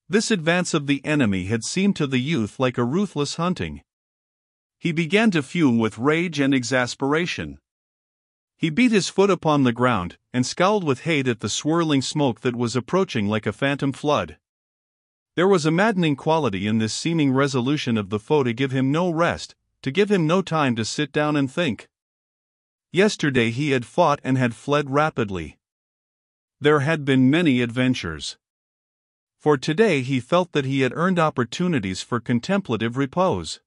This advance of the enemy had seemed to the youth like a ruthless hunting. He began to fume with rage and exasperation. He beat his foot upon the ground, and scowled with hate at the swirling smoke that was approaching like a phantom flood. There was a maddening quality in this seeming resolution of the foe to give him no rest, to give him no time to sit down and think. Yesterday he had fought and had fled rapidly. There had been many adventures. For today he felt that he had earned opportunities for contemplative repose.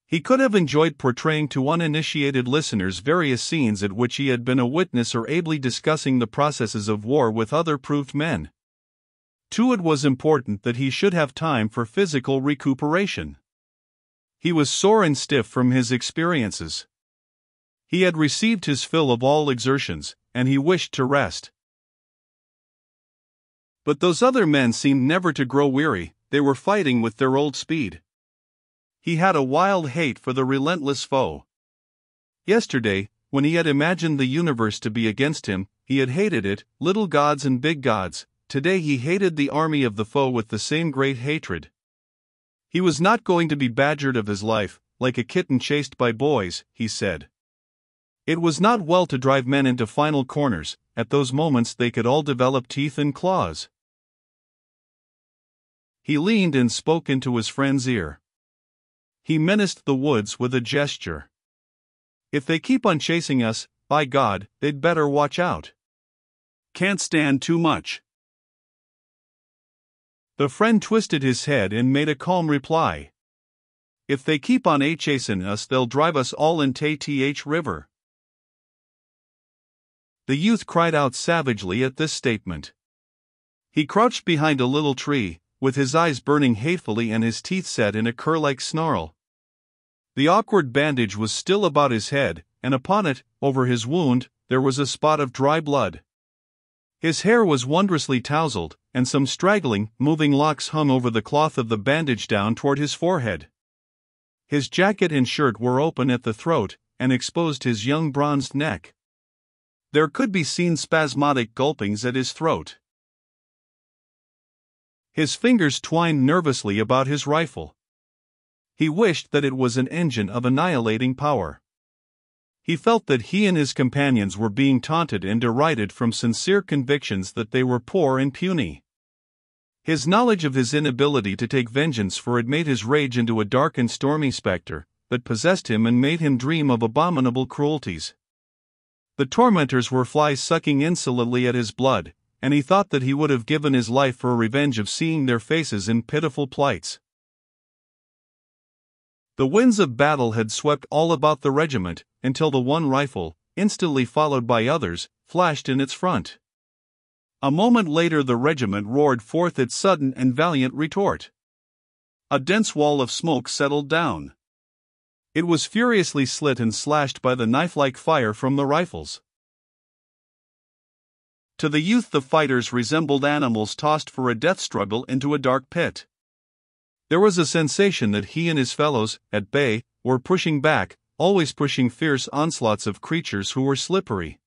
He could have enjoyed portraying to uninitiated listeners various scenes at which he had been a witness or ably discussing the processes of war with other proved men. Too, it was important that he should have time for physical recuperation. He was sore and stiff from his experiences. He had received his fill of all exertions, and he wished to rest. But those other men seemed never to grow weary. They were fighting with their old speed. He had a wild hate for the relentless foe. Yesterday, when he had imagined the universe to be against him, he had hated it, little gods and big gods. Today he hated the army of the foe with the same great hatred. He was not going to be badgered of his life, like a kitten chased by boys, he said. It was not well to drive men into final corners. At those moments they could all develop teeth and claws. He leaned and spoke into his friend's ear. He menaced the woods with a gesture. If they keep on chasing us, by God, they'd better watch out. Can't stand too much. The friend twisted his head and made a calm reply. If they keep on chasing us, they'll drive us all into th river. The youth cried out savagely at this statement. He crouched behind a little tree, with his eyes burning hatefully and his teeth set in a cur-like snarl. The awkward bandage was still about his head, and upon it, over his wound, there was a spot of dry blood. His hair was wondrously tousled, and some straggling, moving locks hung over the cloth of the bandage down toward his forehead. His jacket and shirt were open at the throat, and exposed his young bronzed neck. There could be seen spasmodic gulpings at his throat. His fingers twined nervously about his rifle. He wished that it was an engine of annihilating power. He felt that he and his companions were being taunted and derided from sincere convictions that they were poor and puny. His knowledge of his inability to take vengeance for it made his rage into a dark and stormy specter that possessed him and made him dream of abominable cruelties. The tormentors were flies sucking insolently at his blood, and he thought that he would have given his life for a revenge of seeing their faces in pitiful plights. The winds of battle had swept all about the regiment, until the one rifle, instantly followed by others, flashed in its front. A moment later the regiment roared forth its sudden and valiant retort. A dense wall of smoke settled down. It was furiously slit and slashed by the knife-like fire from the rifles. To the youth the fighters resembled animals tossed for a death struggle into a dark pit. There was a sensation that he and his fellows, at bay, were pushing back, always pushing fierce onslaughts of creatures who were slippery.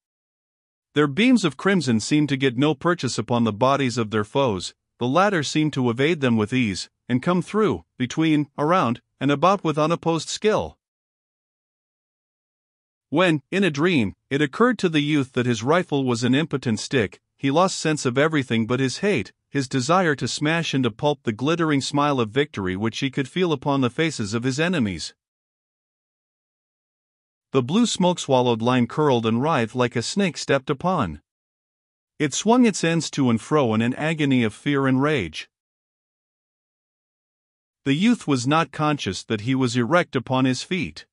Their beams of crimson seemed to get no purchase upon the bodies of their foes. The latter seemed to evade them with ease, and come through, between, around, and about with unopposed skill. When, in a dream, it occurred to the youth that his rifle was an impotent stick, he lost sense of everything but his hate, his desire to smash into pulp the glittering smile of victory which he could feel upon the faces of his enemies. The blue smoke-swallowed line curled and writhed like a snake stepped upon. It swung its ends to and fro in an agony of fear and rage. The youth was not conscious that he was erect upon his feet.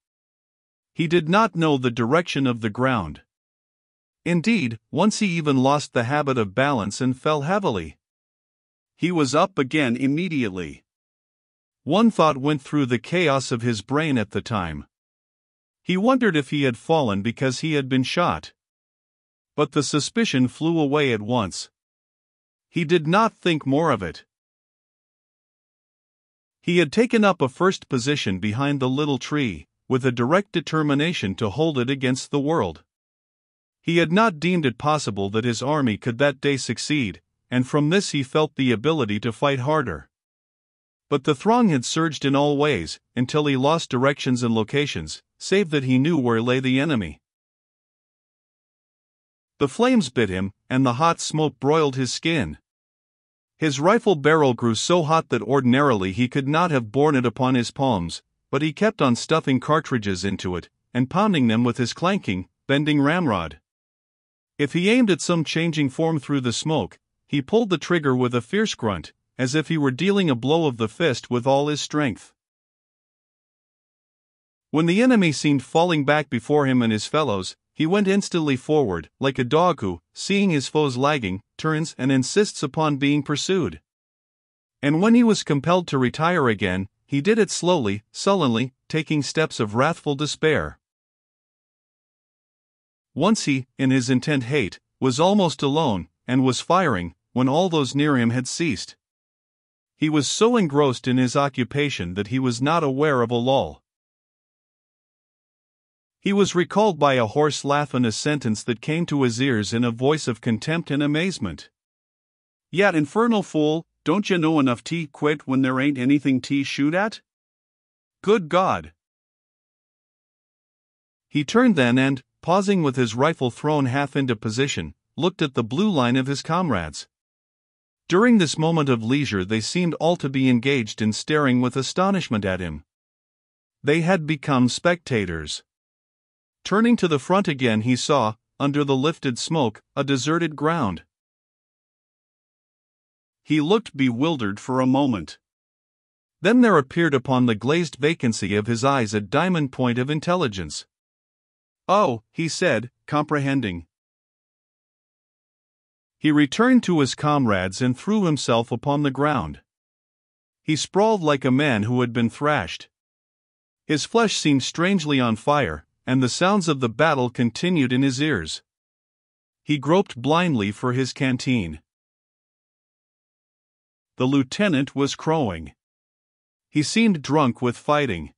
He did not know the direction of the ground. Indeed, once he even lost the habit of balance and fell heavily. He was up again immediately. One thought went through the chaos of his brain at the time. He wondered if he had fallen because he had been shot. But the suspicion flew away at once. He did not think more of it. He had taken up a first position behind the little tree, with a direct determination to hold it against the world. He had not deemed it possible that his army could that day succeed, and from this he felt the ability to fight harder. But the throng had surged in all ways, until he lost directions and locations, save that he knew where lay the enemy. The flames bit him, and the hot smoke broiled his skin. His rifle barrel grew so hot that ordinarily he could not have borne it upon his palms, but he kept on stuffing cartridges into it, and pounding them with his clanking, bending ramrod. If he aimed at some changing form through the smoke, he pulled the trigger with a fierce grunt, as if he were dealing a blow of the fist with all his strength. When the enemy seemed falling back before him and his fellows, he went instantly forward, like a dog who, seeing his foes lagging, turns and insists upon being pursued. And when he was compelled to retire again, he did it slowly, sullenly, taking steps of wrathful despair. Once he, in his intent hate, was almost alone, and was firing, when all those near him had ceased. He was so engrossed in his occupation that he was not aware of a lull. He was recalled by a hoarse laugh and a sentence that came to his ears in a voice of contempt and amazement. "Yet, infernal fool, don't you know enough to quit when there ain't anything to shoot at? Good God!" He turned then and, pausing with his rifle thrown half into position, looked at the blue line of his comrades. During this moment of leisure they seemed all to be engaged in staring with astonishment at him. They had become spectators. Turning to the front again he saw, under the lifted smoke, a deserted ground. He looked bewildered for a moment. Then there appeared upon the glazed vacancy of his eyes a diamond point of intelligence. "Oh," he said, comprehending. He returned to his comrades and threw himself upon the ground. He sprawled like a man who had been thrashed. His flesh seemed strangely on fire, and the sounds of the battle continued in his ears. He groped blindly for his canteen. The lieutenant was crowing. He seemed drunk with fighting.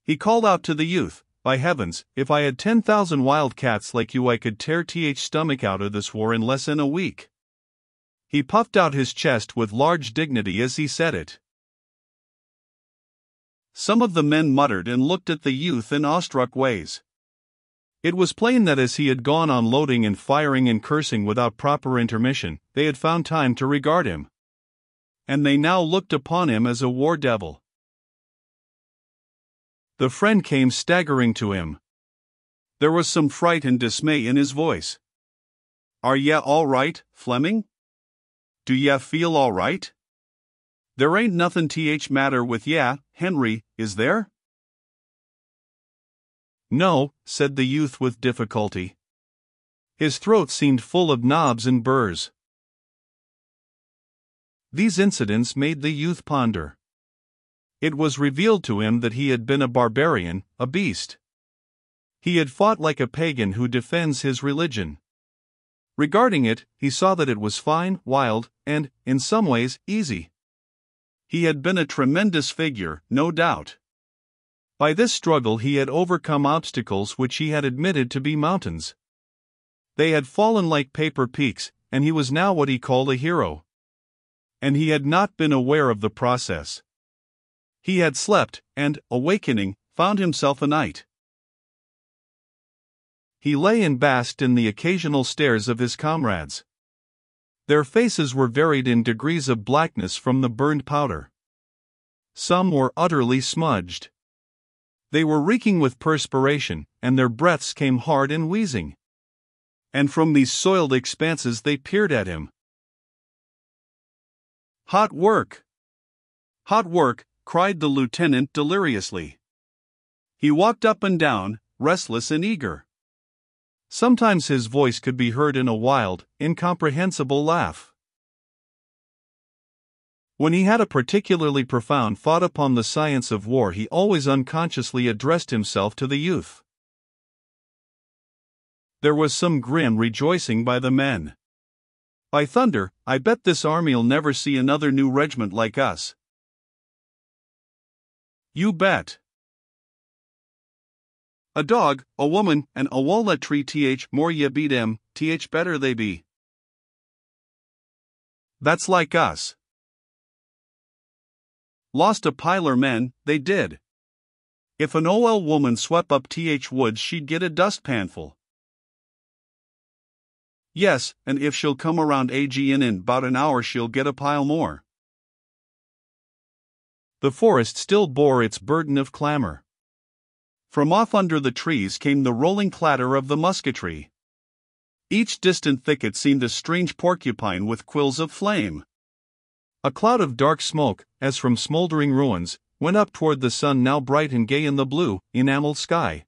He called out to the youth, "By heavens, if I had 10,000 wildcats like you I could tear stomach out of this war in less than a week." He puffed out his chest with large dignity as he said it. Some of the men muttered and looked at the youth in awestruck ways. It was plain that as he had gone on loading and firing and cursing without proper intermission, they had found time to regard him. And they now looked upon him as a war devil. The friend came staggering to him. There was some fright and dismay in his voice. "Are ye all right, Fleming? Do ye feel all right? There ain't nothin' matter with ye, Henry, is there?" "No," said the youth with difficulty. His throat seemed full of knobs and burrs. These incidents made the youth ponder. It was revealed to him that he had been a barbarian, a beast. He had fought like a pagan who defends his religion. Regarding it, he saw that it was fine, wild, and, in some ways, easy. He had been a tremendous figure, no doubt. By this struggle he had overcome obstacles which he had admitted to be mountains. They had fallen like paper peaks, and he was now what he called a hero. And he had not been aware of the process. He had slept, and, awakening, found himself a knight. He lay and basked in the occasional stares of his comrades. Their faces were varied in degrees of blackness from the burned powder. Some were utterly smudged. They were reeking with perspiration, and their breaths came hard and wheezing. And from these soiled expanses they peered at him. "Hot work! Hot work!" cried the lieutenant deliriously. He walked up and down, restless and eager. Sometimes his voice could be heard in a wild, incomprehensible laugh. When he had a particularly profound thought upon the science of war, he always unconsciously addressed himself to the youth. There was some grim rejoicing by the men. "By thunder, I bet this army'll never see another new regiment like us." "You bet." "A dog, a woman, and a walnut tree more ye beat 'em, better they be." That's like us. Lost a piler men, they did. If an OL woman swept up th woods she'd get a dustpanful. Yes, and if she'll come around in 'bout an hour she'll get a pile more. The forest still bore its burden of clamor. From off under the trees came the rolling clatter of the musketry. Each distant thicket seemed a strange porcupine with quills of flame. A cloud of dark smoke, as from smoldering ruins, went up toward the sun now bright and gay in the blue, enameled sky.